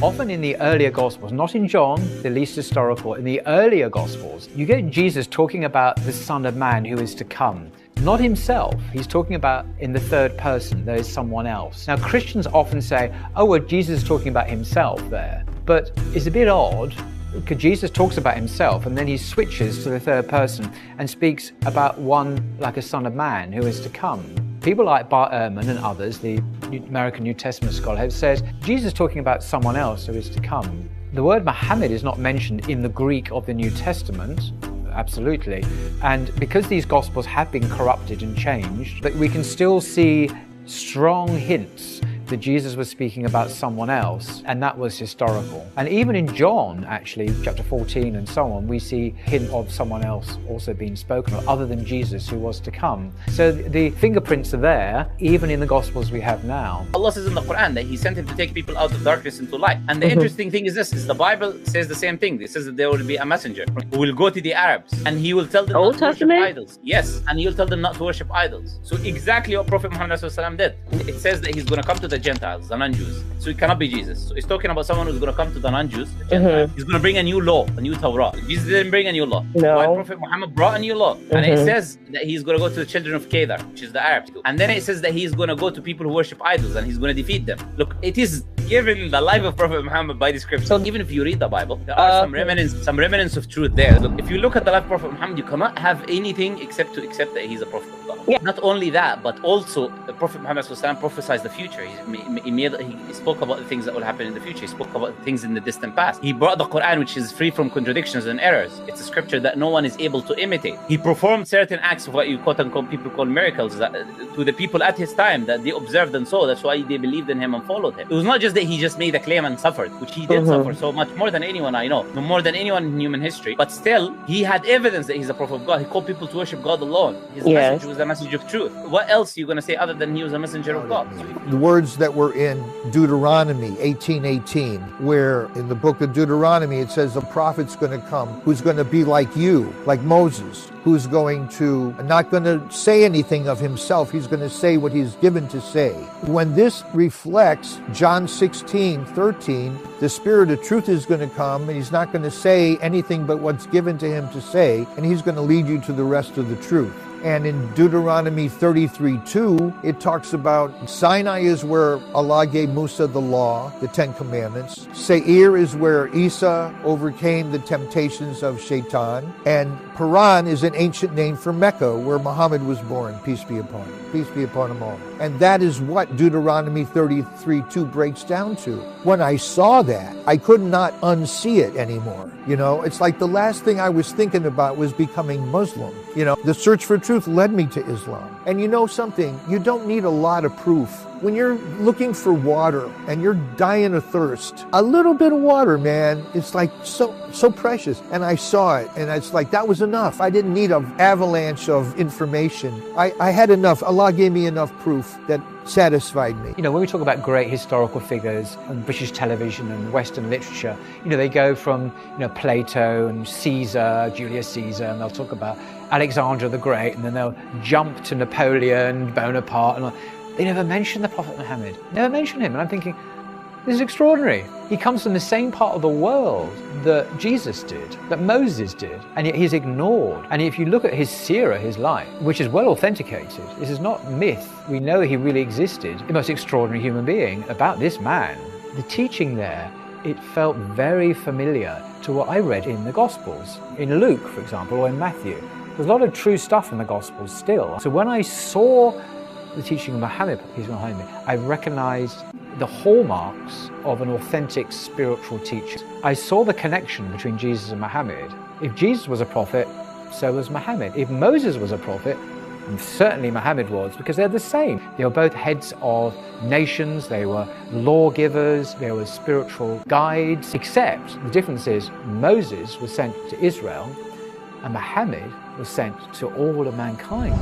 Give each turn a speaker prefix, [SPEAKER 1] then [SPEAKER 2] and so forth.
[SPEAKER 1] Often in the earlier Gospels, not in John, the least historical, in the earlier Gospels, you get Jesus talking about the Son of Man who is to come. Not himself. He's talking about in the third person, there is someone else. Now, Christians often say, oh, well, Jesus is talking about himself there. But it's a bit odd, because Jesus talks about himself and then he switches to the third person and speaks about one like a Son of Man who is to come. People like Bart Ehrman and others, the American New Testament scholar, have said Jesus is talking about someone else who is to come. The word Muhammad is not mentioned in the Greek of the New Testament, absolutely. And because these Gospels have been corrupted and changed, but we can still see strong hints that Jesus was speaking about someone else, and that was historical. And even in John, actually, chapter 14 and so on, we see hint of someone else also being spoken of, other than Jesus who was to come. So the fingerprints are there, even in the Gospels we have now.
[SPEAKER 2] Allah says in the Quran that He sent Him to take people out of darkness into light. And the interesting thing is this, is the Bible says the same thing. It says that there will be a messenger who will go to the Arabs, and he will tell them
[SPEAKER 3] Old
[SPEAKER 2] not
[SPEAKER 3] Testament?
[SPEAKER 2] to worship idols. Yes, and he will tell them not to worship idols. So exactly what Prophet Muhammad did. It says that he's going to come to the Gentiles, the non-Jews. So it cannot be Jesus. So he's talking about someone who's going to come to the non-Jews, the Gentiles. He's going to bring a new law, a new Torah. Jesus didn't bring a new law.
[SPEAKER 3] No.
[SPEAKER 2] While Prophet Muhammad brought a new law. And it says that he's going to go to the children of Kedar, which is the Arabs. And then it says that he's going to go to people who worship idols and he's going to defeat them. Look, it is given the life of Prophet Muhammad by the scripture. So even if you read the Bible, there are some remnants of truth there. Look, if you look at the life of Prophet Muhammad, you cannot have anything except to accept that he's a prophet of God.
[SPEAKER 3] Yeah.
[SPEAKER 2] Not only that, but also the Prophet Muhammad prophesied the future. He spoke about the things that will happen in the future. He spoke about things in the distant past. He brought the Quran, which is free from contradictions and errors. It's a scripture that no one is able to imitate. He performed certain acts of what you quote unquote people call miracles to the people at his time that they observed and saw. That's why they believed in him and followed him. It was not just that he just made a claim and suffered, which he did suffer so much more than anyone I know, no more than anyone in human history. But still, he had evidence that he's a prophet of God. He called people to worship God alone. His message was a message of truth. What else are you going to say other than he was a messenger of God?
[SPEAKER 4] The words that were in Deuteronomy 18:18, where in the book of Deuteronomy it says the prophet's going to come who's going to be like you, like Moses, who's going to not going to say anything of himself. He's going to say what he's given to say. When this reflects John 16:13, the Spirit of truth is going to come and he's not going to say anything but what's given to him to say, and he's going to lead you to the rest of the truth. And in Deuteronomy 33:2, it talks about Sinai is where Allah gave Musa the law, the 10 commandments. Seir is where Isa overcame the temptations of Shaitan. And Paran is an ancient name for Mecca, where Muhammad was born, peace be upon him. Peace be upon them all. And that is what Deuteronomy 33:2 breaks down to. When I saw that, I could not unsee it anymore. You know, it's like the last thing I was thinking about was becoming Muslim. You know, the search for truth led me to Islam. And you know something? You don't need a lot of proof. When you're looking for water and you're dying of thirst, a little bit of water, man, it's like so precious. And I saw it, and it's like that was enough. I didn't need an avalanche of information. I had enough. Allah gave me enough proof that satisfied me.
[SPEAKER 1] You know, when we talk about great historical figures on British television and Western literature, you know, they go from, you know, Plato and Caesar, Julius Caesar, and they'll talk about Alexander the Great, and then they'll jump to Napoleon, Bonaparte, and all. They never mention the Prophet Muhammad, never mention him. And I'm thinking, this is extraordinary. He comes from the same part of the world that Jesus did, that Moses did, and yet he's ignored. And if you look at his seerah, his life, which is well authenticated, this is not myth. We know he really existed, the most extraordinary human being. About this man, the teaching there, it felt very familiar to what I read in the Gospels, in Luke, for example, or in Matthew. There's a lot of true stuff in the Gospels still. So when I saw the teaching of Muhammad, peace be upon him, I recognized the hallmarks of an authentic spiritual teacher. I saw the connection between Jesus and Muhammad. If Jesus was a prophet, so was Muhammad. If Moses was a prophet, and certainly Muhammad was, because they're the same. They were both heads of nations, they were lawgivers, they were spiritual guides, except the difference is Moses was sent to Israel and Muhammad was sent to all of mankind.